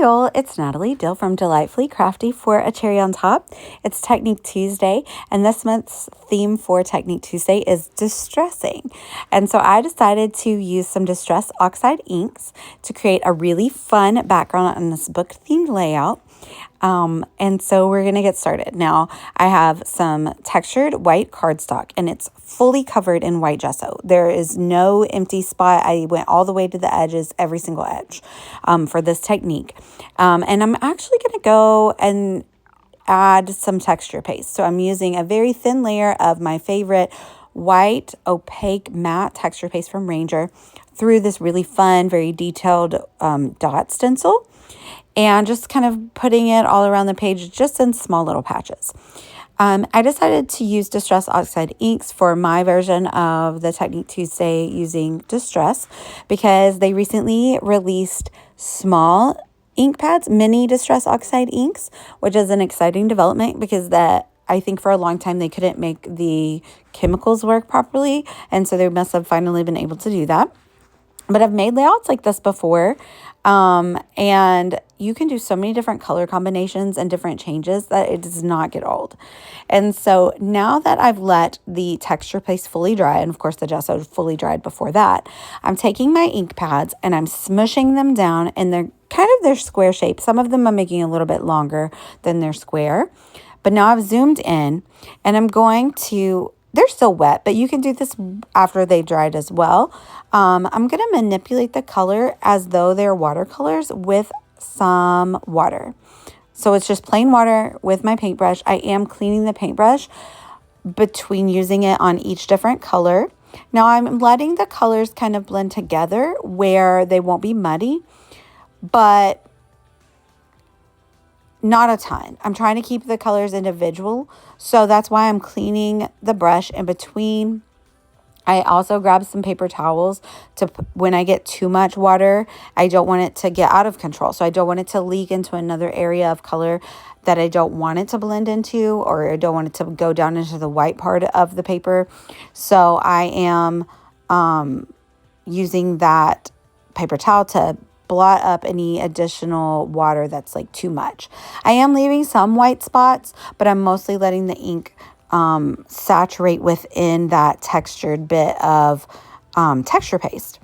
y'all, it's Natalie Dill from Delightfully Crafty for a Cherry on Top. It's Technique Tuesday, and this month's theme for Technique Tuesday is distressing. And so I decided to use some distress oxide inks to create a really fun background on this book themed layout. And so we're going to get started. Now, I have some textured white cardstock, and it's fully covered in white gesso. There is no empty spot. I went all the way to the edges, every single edge, for this technique. And I'm actually going to go and add some texture paste. So I'm using a very thin layer of my favorite white opaque matte texture paste from Ranger through this really fun, very detailed dot stencil, and just kind of putting it all around the page just in small little patches. I decided to use Distress Oxide inks for my version of the Technique Tuesday using Distress because they recently released small ink pads, mini Distress Oxide inks, which is an exciting development because I think for a long time they couldn't make the chemicals work properly, and so they must have finally been able to do that. But I've made layouts like this before, and you can do so many different color combinations and different changes that it does not get old. And so now that I've let the texture paste fully dry, and of course the gesso fully dried before that, I'm taking my ink pads and I'm smushing them down in their square shape. Some of them I'm making a little bit longer than their square. But now I've zoomed in and I'm going to, they're still wet, but you can do this after they dried as well. I'm going to manipulate the color as though they're watercolors with some water. So it's just plain water with my paintbrush. I am cleaning the paintbrush between using it on each different color. Now I'm letting the colors kind of blend together where they won't be muddy, but not a ton. I'm trying to keep the colors individual, so that's why I'm cleaning the brush in between. I also grabbed some paper towels to, when I get too much water, I don't want it to get out of control. So I don't want it to leak into another area of color that I don't want it to blend into, or I don't want it to go down into the white part of the paper. So I am using that paper towel to blot up any additional water that's like too much. I am leaving some white spots, but I'm mostly letting the ink saturate within that textured bit of texture paste.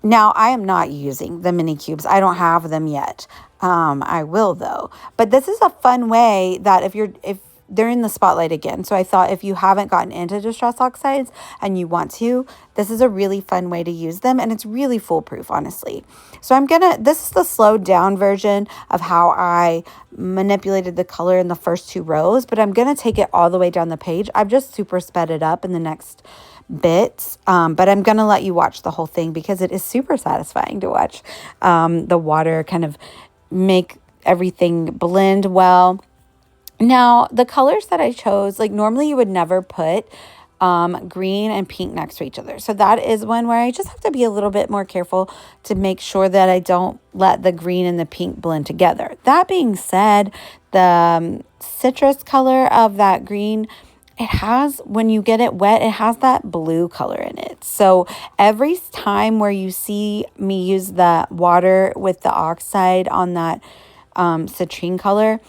Now, I am not using the mini cubes. I don't have them yet. I will though. But this is a fun way that if they're in the spotlight again. So I thought if you haven't gotten into Distress Oxides and you want to, this is a really fun way to use them. And it's really foolproof, honestly. So this is the slowed down version of how I manipulated the color in the first two rows, but I'm going to take it all the way down the page. I've just super sped it up in the next bits, but I'm going to let you watch the whole thing because it is super satisfying to watch the water kind of make everything blend well. Now, the colors that I chose, like normally you would never put green and pink next to each other. So that is one where I just have to be a little bit more careful to make sure that I don't let the green and the pink blend together. That being said, the citrus color of that green, it has, when you get it wet, it has that blue color in it. So every time where you see me use the water with the oxide on that citrine color,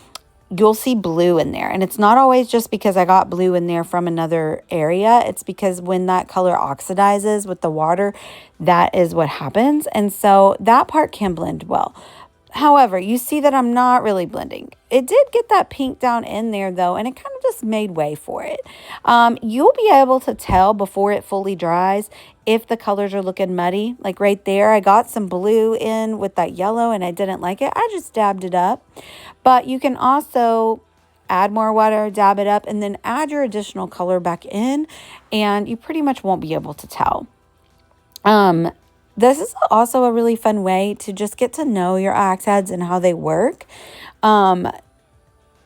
you'll see blue in there. And it's not always just because I got blue in there from another area. It's because when that color oxidizes with the water, that is what happens. And so that part can blend well. However, you see that I'm not really blending. It did get that pink down in there though, and it kind of just made way for it. You'll be able to tell before it fully dries if the colors are looking muddy. Like right there, I got some blue in with that yellow and I didn't like it. I just dabbed it up. But you can also add more water, dab it up, and then add your additional color back in, and you pretty much won't be able to tell. This is also a really fun way to just get to know your oxides and how they work.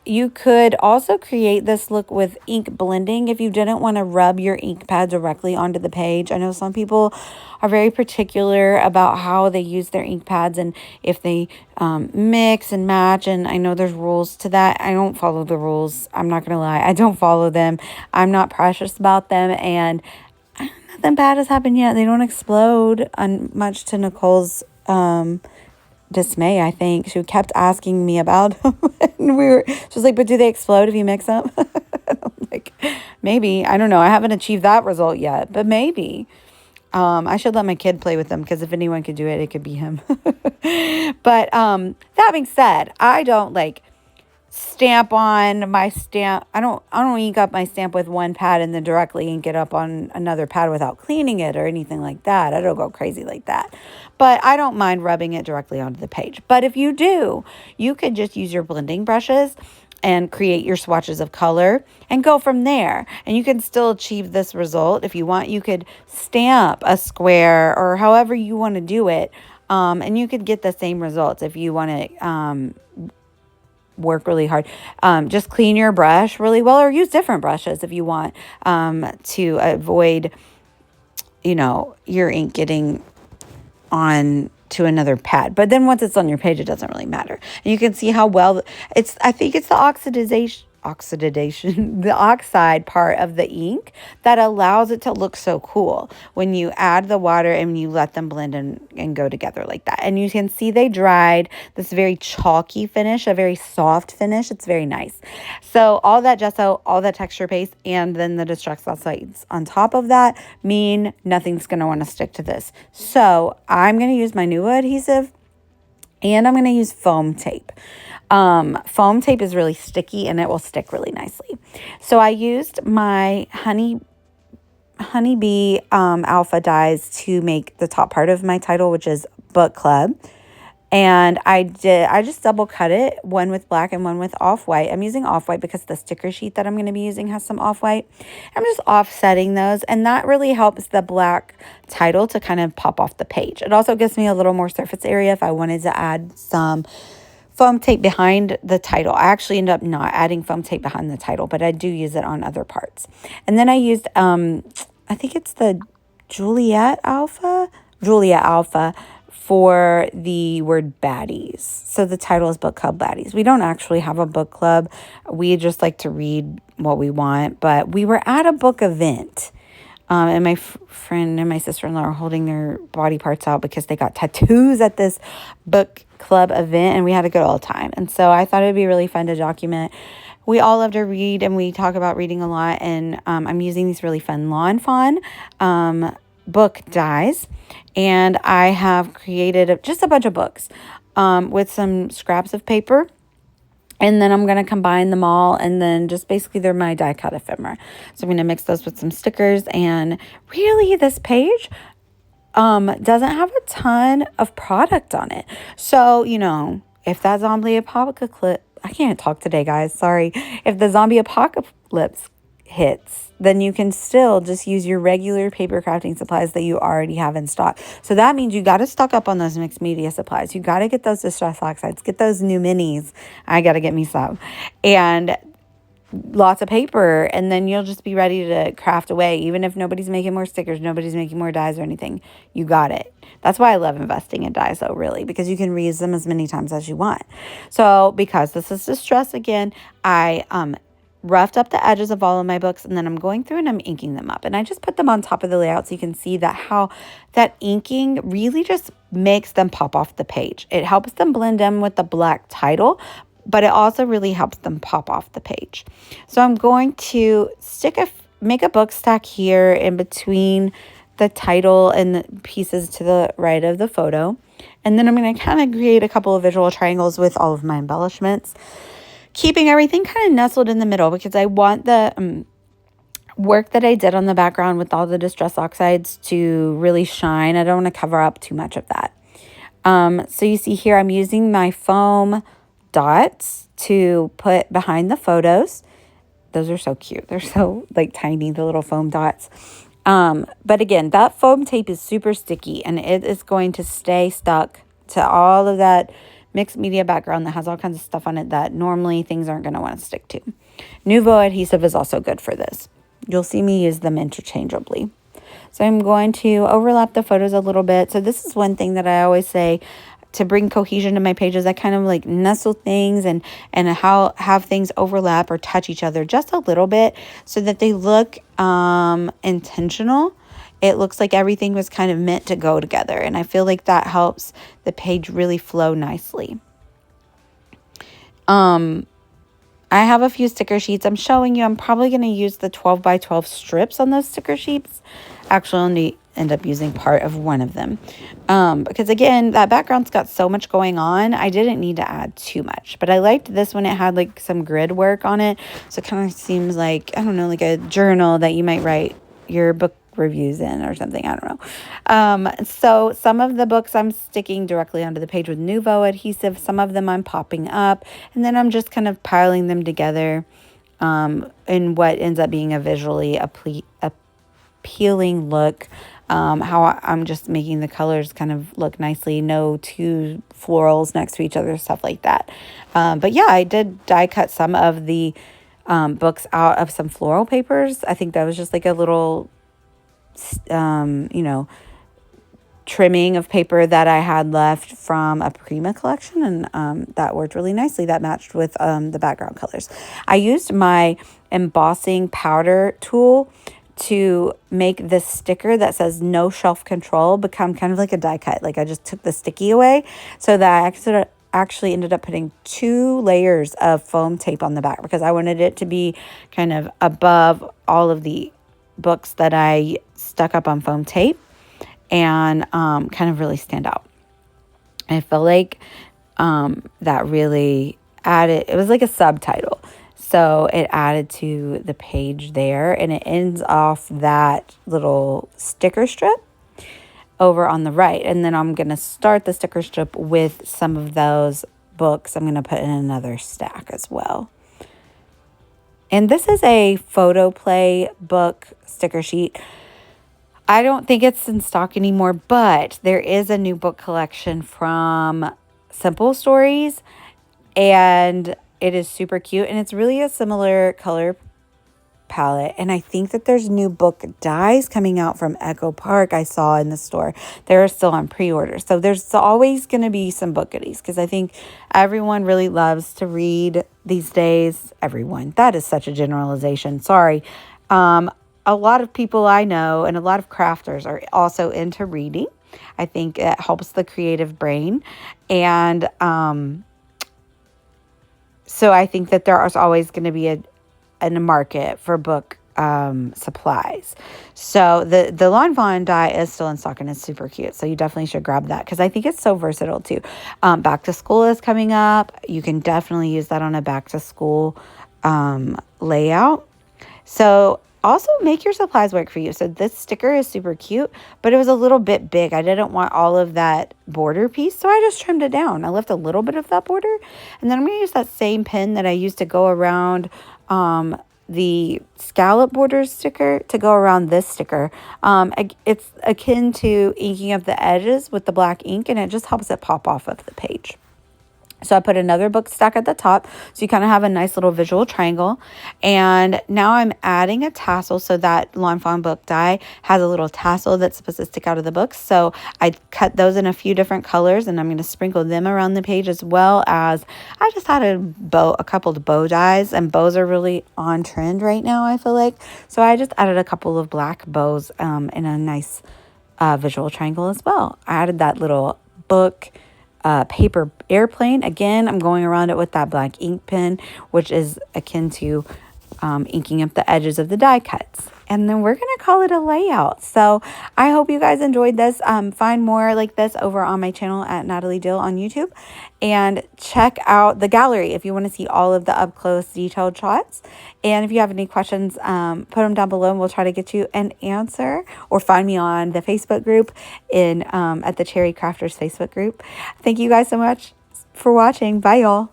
You could also create this look with ink blending if you didn't want to rub your ink pad directly onto the page. I know some people are very particular about how they use their ink pads and if they mix and match, and I know there's rules to that. I don't follow the rules. I'm not going to lie. I don't follow them. I'm not precious about them, and nothing bad has happened yet. They don't explode, much to Nicole's dismay, I think. She kept asking me about them. And she was like, but do they explode if you mix them? I'm like, maybe. I don't know. I haven't achieved that result yet, but maybe. I should let my kid play with them, because if anyone could do it, it could be him. But that being said, I don't like stamp on my stamp. I don't ink up my stamp with one pad and then directly ink it up on another pad without cleaning it or anything like that. I don't go crazy like that. But I don't mind rubbing it directly onto the page. But if you do, you could just use your blending brushes and create your swatches of color and go from there. And you can still achieve this result. If you want, you could stamp a square or however you want to do it. And you could get the same results if you want to work really hard. Just clean your brush really well, or use different brushes if you want, to avoid, your ink getting on to another pad. But then once it's on your page, it doesn't really matter. And you can see how well I think it's the the oxide part of the ink that allows it to look so cool when you add the water and you let them blend and go together like that. And you can see they dried this very chalky finish, a very soft finish. It's very nice. So all that gesso, all that texture paste, and then the Distress Oxides on top of that mean nothing's going to want to stick to this. So I'm going to use my new adhesive, and I'm going to use foam tape. Foam tape is really sticky and it will stick really nicely. So I used my Honeybee alpha dies to make the top part of my title, which is Book Club. And I just double cut it, one with black and one with off-white. I'm using off-white because the sticker sheet that I'm going to be using has some off-white. I'm just offsetting those, and that really helps the black title to kind of pop off the page. It also gives me a little more surface area if I wanted to add some foam tape behind the title. I actually end up not adding foam tape behind the title, but I do use it on other parts. And then I used, I think it's the Juliet Alpha for the word baddies. So the title is Book Club Baddies. We don't actually have a book club. We just like to read what we want, but we were at a book event. And my friend and my sister-in-law are holding their body parts out because they got tattoos at this book club event, and we had a good old time. And so I thought it'd be really fun to document. We all love to read, and we talk about reading a lot, and I'm using these really fun Lawn Fawn book dies, and I have created just a bunch of books with some scraps of paper. And then I'm going to combine them all, and then just basically they're my die cut ephemera. So I'm going to mix those with some stickers, and really this page doesn't have a ton of product on it. So, if that zombie apocalypse, I can't talk today, guys, sorry. If the zombie apocalypse hits, then you can still just use your regular paper crafting supplies that you already have in stock. So that means you got to stock up on those mixed media supplies. You got to get those Distress Oxides, get those new minis. I got to get me some. And lots of paper, and then you'll just be ready to craft away. Even if nobody's making more stickers, nobody's making more dies or anything, you got it. That's why I love investing in dies, though, really, because you can reuse them as many times as you want. So because this is Distress again, I roughed up the edges of all of my books, and then I'm going through and I'm inking them up. And I just put them on top of the layout so you can see that how that inking really just makes them pop off the page. It helps them blend in with the black title, but it also really helps them pop off the page. So I'm going to make a book stack here in between the title and the pieces to the right of the photo. And then I'm going to kind of create a couple of visual triangles with all of my embellishments, keeping everything kind of nestled in the middle because I want the work that I did on the background with all the Distress Oxides to really shine. I don't want to cover up too much of that. So you see here I'm using my foam dots to put behind the photos. Those are so cute. They're so tiny, the little foam dots. But again, that foam tape is super sticky, and it is going to stay stuck to all of that mixed media background that has all kinds of stuff on it that normally things aren't going to want to stick to. Nouveau adhesive is also good for this. You'll see me use them interchangeably. So I'm going to overlap the photos a little bit. So this is one thing that I always say to bring cohesion to my pages. I kind of nestle things and have things overlap or touch each other just a little bit so that they look intentional it looks like everything was kind of meant to go together. And I feel like that helps the page really flow nicely. I have a few sticker sheets I'm showing you. I'm probably going to use the 12 by 12 strips on those sticker sheets. Actually, I'll only end up using part of one of them. Because again, that background's got so much going on, I didn't need to add too much. But I liked this one. It had like some grid work on it. So it kind of seems like, I don't know, like a journal that you might write your book reviews in or something. I don't know. So some of the books I'm sticking directly onto the page with Nuvo adhesive. Some of them I'm popping up, and then I'm just kind of piling them together in what ends up being a visually appealing look. How I'm just making the colors kind of look nicely. No two florals next to each other, stuff like that. But yeah, I did die cut some of the books out of some floral papers. I think that was just like a little trimming of paper that I had left from a Prima collection, and that worked really nicely. That matched with the background colors. I used my embossing powder tool to make this sticker that says no shelf control become kind of like a die cut. Like I just took the sticky away, so that I actually ended up putting 2 layers of foam tape on the back, because I wanted it to be kind of above all of the books that I stuck up on foam tape, and kind of really stand out. I feel like that really added, it was like a subtitle. So it added to the page there, and it ends off that little sticker strip over on the right. And then I'm going to start the sticker strip with some of those books I'm going to put in another stack as well. And this is a photo play book sticker sheet. I don't think it's in stock anymore, but there is a new book collection from Simple Stories, and it is super cute, and it's really a similar color palette. And I think that there's new book dies coming out from Echo Park I saw in the store. They're still on pre-order. So there's always going to be some book goodies, because I think everyone really loves to read these days. Everyone. That is such a generalization. Sorry. A lot of people I know and a lot of crafters are also into reading. I think it helps the creative brain. And so I think that there is always going to be a market for book supplies. So the Lawn Fawn die is still in stock, and it's super cute. So you definitely should grab that, because I think it's so versatile too. Back to school is coming up. You can definitely use that on a back to school layout. So also make your supplies work for you. So this sticker is super cute, but it was a little bit big. I didn't want all of that border piece, so I just trimmed it down. I left a little bit of that border, and then I'm going to use that same pin that I used to go around the scallop border sticker to go around this sticker. It's akin to inking of the edges with the black ink, and it just helps it pop off of the page. So I put another book stack at the top, so you kind of have a nice little visual triangle. And now I'm adding a tassel, so that Lawn Fawn book die has a little tassel that's supposed to stick out of the book. So I cut those in a few different colors, and I'm going to sprinkle them around the page, as well as I just added a couple of bow dies, and bows are really on trend right now, I feel like. So I just added a couple of black bows in a nice visual triangle as well. I added that little book paper airplane. Again, I'm going around it with that black ink pen, which is akin to inking up the edges of the die cuts. And then we're going to call it a layout. So I hope you guys enjoyed this. Find more like this over on my channel at Natalie Dill on YouTube. And check out the gallery if you want to see all of the up-close detailed shots. And if you have any questions, put them down below and we'll try to get you an answer. Or find me on the Facebook group at the Cherry Crafters Facebook group. Thank you guys so much for watching. Bye, y'all.